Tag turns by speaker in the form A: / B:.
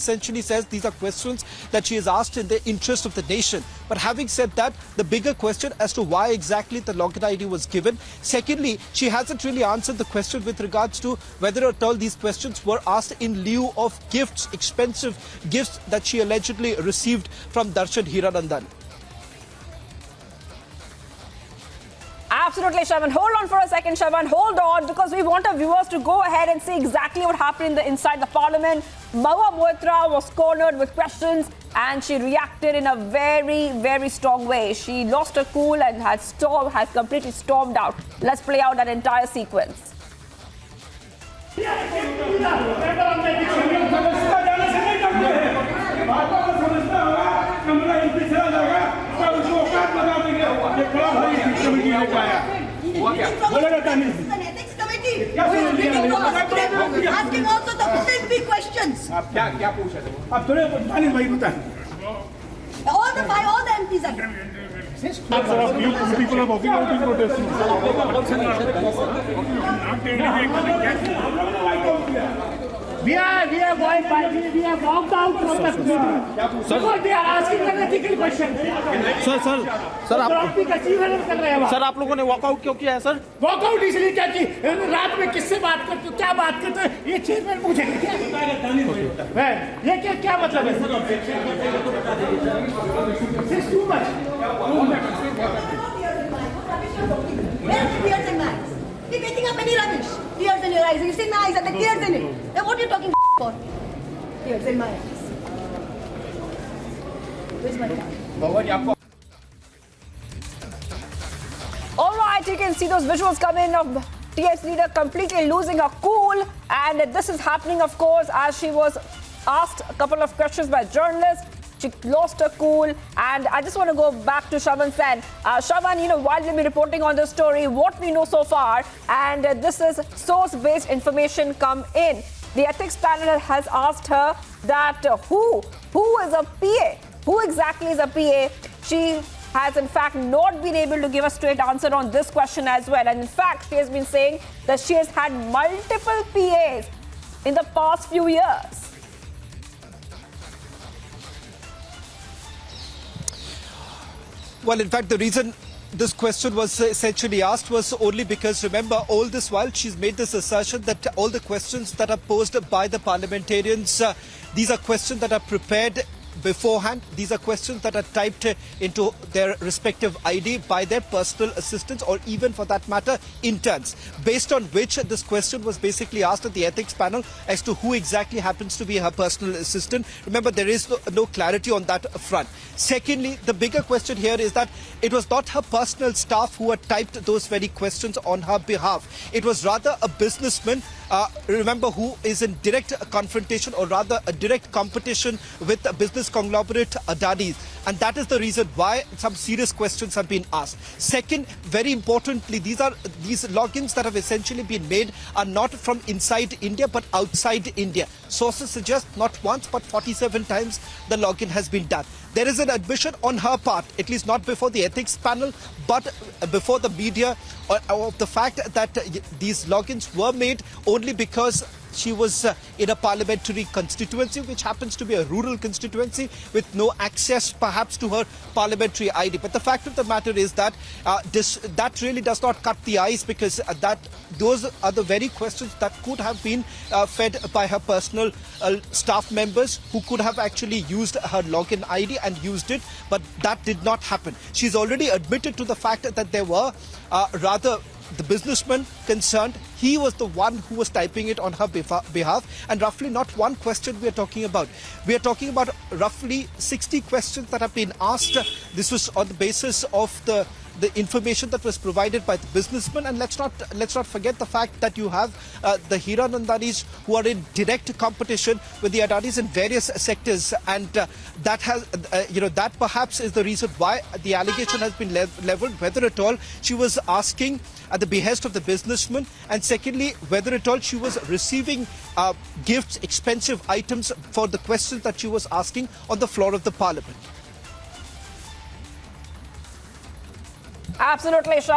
A: essentially says these are questions that she has asked in the interest of the nation. But having said that, the bigger question as to why exactly the login ID was given. Secondly, she hasn't really answered the question with regards to whether at all these questions were asked in lieu of gifts, expensive gifts that she allegedly received from Darshan Hiranandani.
B: Absolutely, Shravan. Hold on for a second, Shravan. Hold on, because we want our viewers to go ahead and see exactly what happened inside the parliament. Mahua Moitra was cornered with questions and she reacted in a very, very strong way. She lost her cool and has completely stormed out. Let's play out that entire sequence.
C: Asking also the TMC questions. All the MPs are here.
D: People are walking out in protest. We have walked out from the meeting because they are asking ethical questions.
E: Sir आप लोगों ने walkout क्यों किया है sir?
D: Walkout इसलिए क्या कि रात में किससे बात करते हो, क्या बात करते हो, ये चेयरमैन पूछेगा क्या? ये क्या मतलब है? This is too much.
C: You're getting up any rubbish. Tears in your eyes. You see my eyes and the tears in it. Then what are you talking for? Tears in my eyes. Where's my card?
B: All right, you can see those visuals come in of TS leader completely losing her cool. And this is happening, of course, as she was asked a couple of questions by journalists. She lost her cool. And I just want to go back to Shravan Sen. Shravan, while we've been reporting on this story, what we know so far, and this is source-based information come in. The ethics panel has asked her that who is a PA? Who exactly is a PA? She has in fact not been able to give a straight answer on this question as well. And in fact, she has been saying that she has had multiple PAs in the past few years.
A: Well, in fact, the reason this question was essentially asked was only because, remember, all this while she's made this assertion that all the questions that are posed by the parliamentarians, these are questions that are prepared beforehand. These are questions that are typed into their respective ID by their personal assistants or even, for that matter, interns, based on which this question was basically asked at the ethics panel as to who exactly happens to be her personal assistant. Remember, there is no clarity on that front. Secondly, the bigger question here is that it was not her personal staff who had typed those very questions on her behalf. It was rather a businessman, remember, who is in direct confrontation or rather a direct competition with a business conglomerate Adani. And that is the reason why some serious questions have been asked. Second, very importantly, these logins that have essentially been made are not from inside India but outside India. Sources suggest not once but 47 times the login has been done. There is an admission on her part, at least not before the ethics panel, but before the media, of the fact that these logins were made only because she was in a parliamentary constituency, which happens to be a rural constituency with no access perhaps to her parliamentary ID. But the fact of the matter is that that really does not cut the ice, because those are the very questions that could have been fed by her personal staff members who could have actually used her login ID and used it, but that did not happen. She's already admitted to the fact that there were rather the businessman concerned, he was the one who was typing it on her behalf, and roughly not one question we are talking about. We are talking about roughly 60 questions that have been asked. This was on the basis of the information that was provided by the businessman. And let's not forget the fact that you have the Hiranandanis who are in direct competition with the Adanis in various sectors, and that has that perhaps is the reason why the allegation has been leveled, whether at all she was asking at the behest of the businessman, and secondly, whether at all she was receiving gifts, expensive items for the questions that she was asking on the floor of the parliament.
B: Absolutely, Shravan.